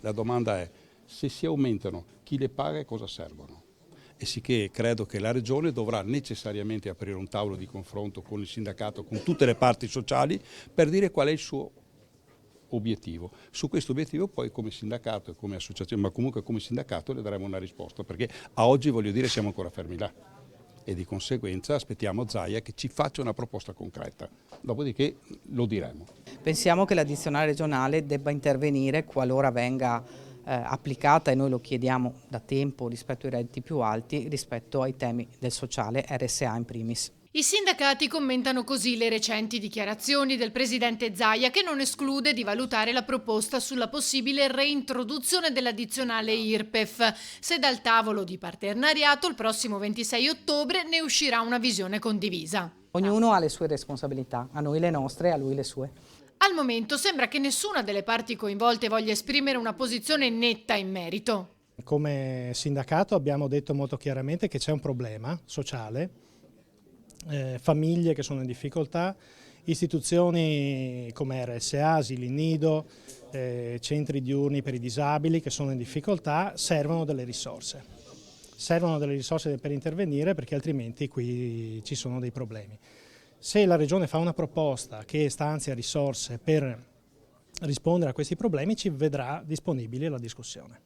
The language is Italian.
La domanda è: se si aumentano, chi le paga e cosa servono? E sicché credo che la Regione dovrà necessariamente aprire un tavolo di confronto con il sindacato, con tutte le parti sociali, per dire qual è il suo obiettivo. Su questo obiettivo poi come sindacato e come associazione, ma comunque come sindacato le daremo una risposta, perché a oggi, voglio dire, siamo ancora fermi là e di conseguenza aspettiamo Zaia che ci faccia una proposta concreta, dopodiché lo diremo. Pensiamo che l'addizionale regionale debba intervenire qualora venga applicata, e noi lo chiediamo da tempo rispetto ai redditi più alti, rispetto ai temi del sociale, RSA in primis. I sindacati commentano così le recenti dichiarazioni del presidente Zaia, che non esclude di valutare la proposta sulla possibile reintroduzione dell'addizionale IRPEF, se dal tavolo di partenariato il prossimo 26 ottobre ne uscirà una visione condivisa. Ognuno ha le sue responsabilità, a noi le nostre e a lui le sue. Al momento sembra che nessuna delle parti coinvolte voglia esprimere una posizione netta in merito. Come sindacato abbiamo detto molto chiaramente che c'è un problema sociale, famiglie che sono in difficoltà, istituzioni come RSA, asili nido, centri diurni per i disabili che sono in difficoltà, servono delle risorse. Servono delle risorse per intervenire, perché altrimenti qui ci sono dei problemi. Se la Regione fa una proposta che stanzia risorse per rispondere a questi problemi, ci vedrà disponibili alla discussione.